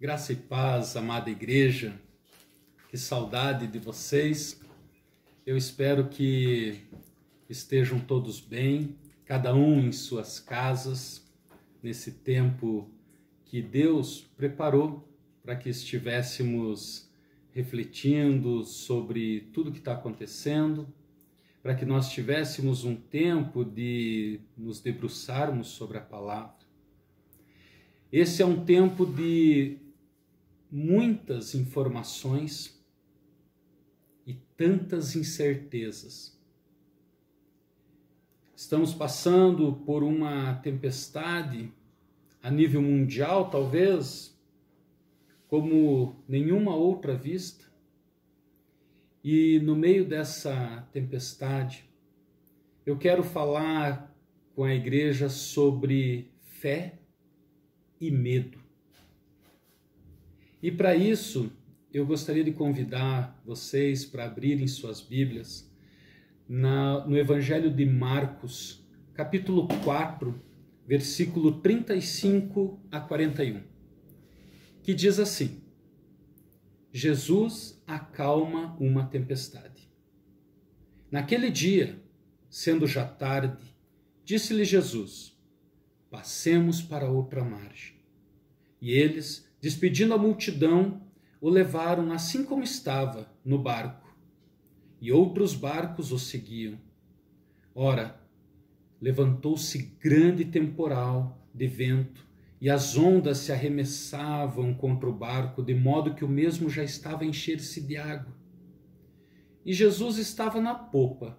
Graça e paz, amada igreja, que saudade de vocês. Eu espero que estejam todos bem, cada um em suas casas, nesse tempo que Deus preparou para que estivéssemos refletindo sobre tudo que está acontecendo, para que nós tivéssemos um tempo de nos debruçarmos sobre a palavra. Esse é um tempo de muitas informações e tantas incertezas. Estamos passando por uma tempestade a nível mundial, talvez, como nenhuma outra vista. E no meio dessa tempestade, eu quero falar com a igreja sobre fé e medo. E para isso, eu gostaria de convidar vocês para abrirem suas Bíblias no Evangelho de Marcos, capítulo 4, versículo 35 a 41, que diz assim: Jesus acalma uma tempestade. Naquele dia, sendo já tarde, disse-lhe Jesus: passemos para outra margem. E eles, despedindo a multidão, o levaram assim como estava, no barco. E outros barcos o seguiam. Ora, levantou-se grande temporal de vento, e as ondas se arremessavam contra o barco, de modo que o mesmo já estava a encher-se de água. E Jesus estava na popa,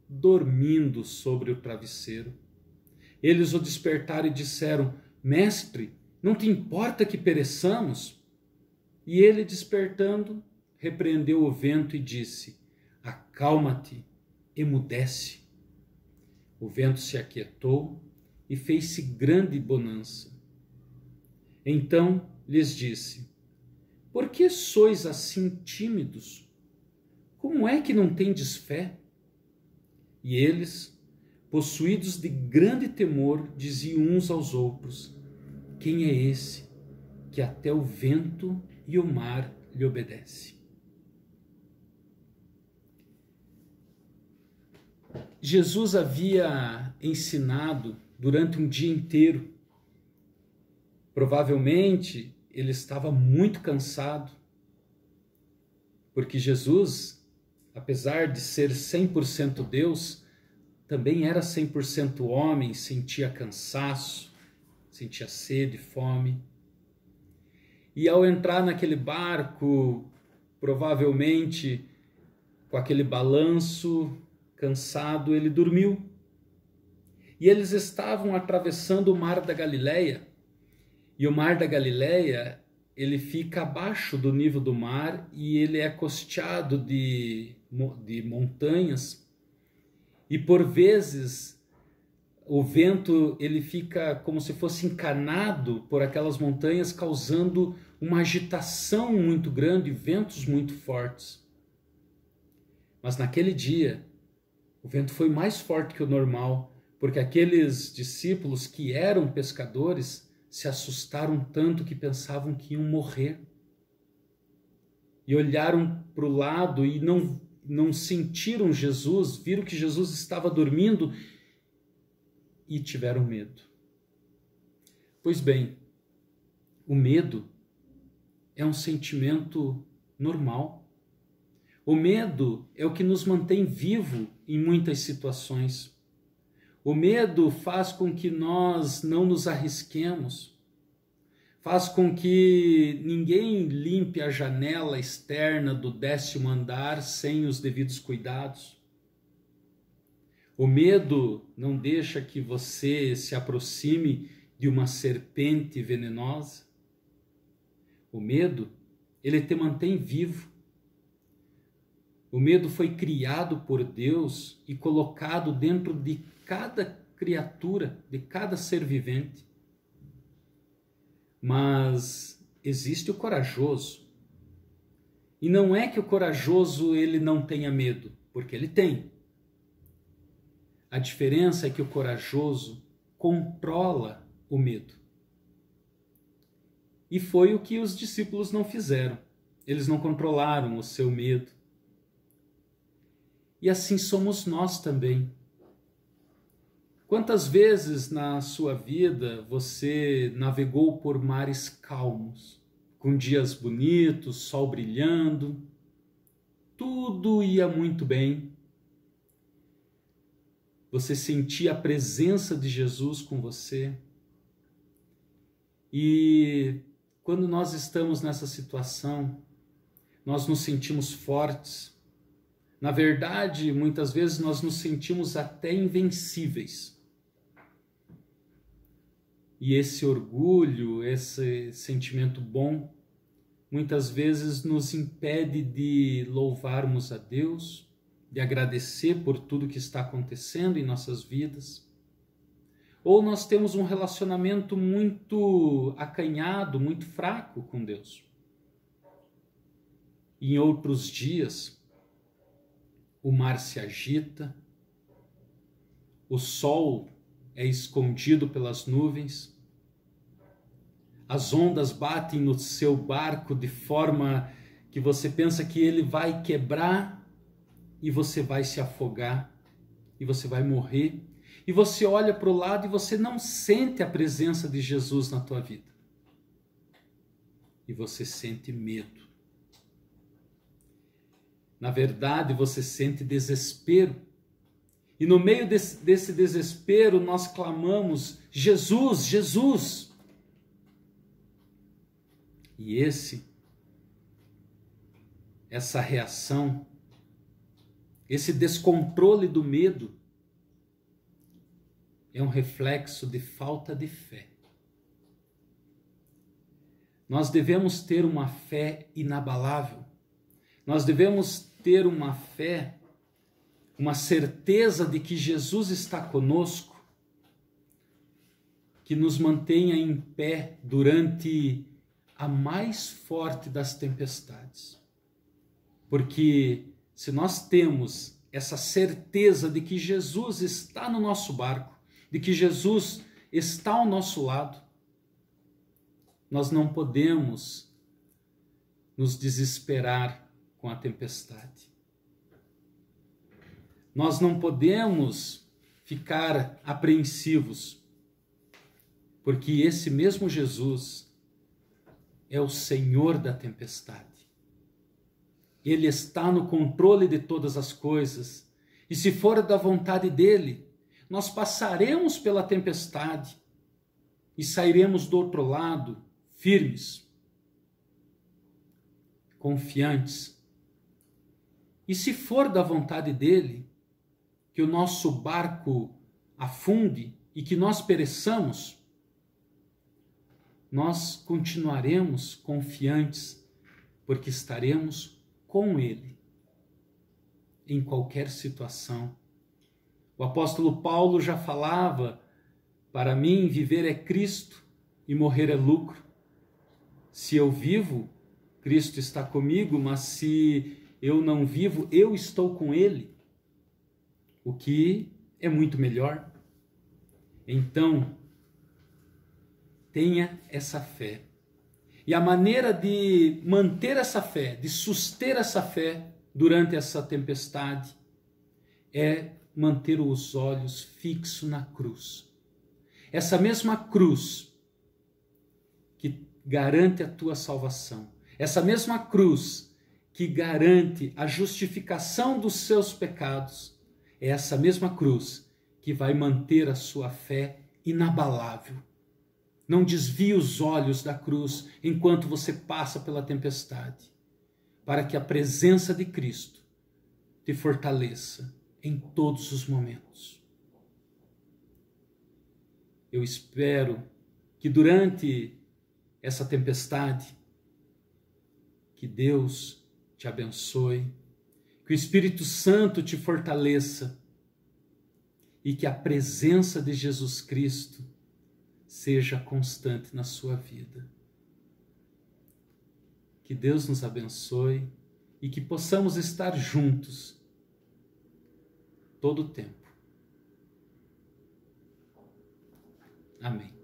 dormindo sobre o travesseiro. Eles o despertaram e disseram: Mestre, não te importa que pereçamos? E ele, despertando, repreendeu o vento e disse: acalma-te, emudece. O vento se aquietou e fez-se grande bonança. Então lhes disse: por que sois assim tímidos? Como é que não tendes fé? E eles, possuídos de grande temor, diziam uns aos outros: quem é esse que até o vento e o mar lhe obedece? Jesus havia ensinado durante um dia inteiro. Provavelmente ele estava muito cansado, porque Jesus, apesar de ser 100% Deus, também era 100% homem, sentia cansaço, sentia sede, fome. E ao entrar naquele barco, provavelmente com aquele balanço, cansado, ele dormiu. E eles estavam atravessando o Mar da Galileia. E o Mar da Galileia, ele fica abaixo do nível do mar e ele é costeado de montanhas. E por vezes o vento ele fica como se fosse encanado por aquelas montanhas, causando uma agitação muito grande, ventos muito fortes. Mas naquele dia, o vento foi mais forte que o normal, porque aqueles discípulos que eram pescadores se assustaram tanto que pensavam que iam morrer. E olharam para o lado e não sentiram Jesus, viram que Jesus estava dormindo e tiveram medo. Pois bem, o medo é um sentimento normal. O medo é o que nos mantém vivo em muitas situações. O medo faz com que nós não nos arrisquemos, faz com que ninguém limpe a janela externa do 10º andar sem os devidos cuidados. O medo não deixa que você se aproxime de uma serpente venenosa. O medo, ele te mantém vivo. O medo foi criado por Deus e colocado dentro de cada criatura, de cada ser vivente. Mas existe o corajoso. E não é que o corajoso ele não tenha medo, porque ele tem. A diferença é que o corajoso controla o medo. E foi o que os discípulos não fizeram. Eles não controlaram o seu medo. E assim somos nós também. Quantas vezes na sua vida você navegou por mares calmos, com dias bonitos, sol brilhando, tudo ia muito bem. Você sentia a presença de Jesus com você. E quando nós estamos nessa situação, nós nos sentimos fortes. Na verdade, muitas vezes nós nos sentimos até invencíveis. E esse orgulho, esse sentimento bom, muitas vezes nos impede de louvarmos a Deus, de agradecer por tudo que está acontecendo em nossas vidas. Ou nós temos um relacionamento muito acanhado, muito fraco com Deus. Em outros dias, o mar se agita, o sol é escondido pelas nuvens, as ondas batem no seu barco de forma que você pensa que ele vai quebrar e você vai se afogar e você vai morrer. E você olha para o lado e você não sente a presença de Jesus na tua vida. E você sente medo. Na verdade, você sente desespero. E no meio desse desespero, nós clamamos, Jesus, Jesus. E essa reação, esse descontrole do medo, é um reflexo de falta de fé. Nós devemos ter uma fé inabalável. Nós devemos ter uma fé, uma certeza de que Jesus está conosco, que nos mantenha em pé durante a mais forte das tempestades. Porque se nós temos essa certeza de que Jesus está no nosso barco, de que Jesus está ao nosso lado, nós não podemos nos desesperar com a tempestade. Nós não podemos ficar apreensivos, porque esse mesmo Jesus é o Senhor da tempestade. Ele está no controle de todas as coisas, e se for da vontade dele, nós passaremos pela tempestade e sairemos do outro lado firmes, confiantes. E se for da vontade dele, que o nosso barco afunde e que nós pereçamos, nós continuaremos confiantes, porque estaremos com ele em qualquer situação. O apóstolo Paulo já falava, para mim viver é Cristo e morrer é lucro. Se eu vivo, Cristo está comigo, mas se eu não vivo, eu estou com ele, o que é muito melhor. Então, tenha essa fé. E a maneira de manter essa fé, de suster essa fé durante essa tempestade, é manter os olhos fixos na cruz. Essa mesma cruz que garante a tua salvação. Essa mesma cruz que garante a justificação dos seus pecados. É essa mesma cruz que vai manter a sua fé inabalável. Não desvie os olhos da cruz enquanto você passa pela tempestade, para que a presença de Cristo te fortaleça em todos os momentos. Eu espero que durante essa tempestade, que Deus te abençoe, que o Espírito Santo te fortaleça e que a presença de Jesus Cristo seja constante na sua vida. Que Deus nos abençoe e que possamos estar juntos todo o tempo. Amém.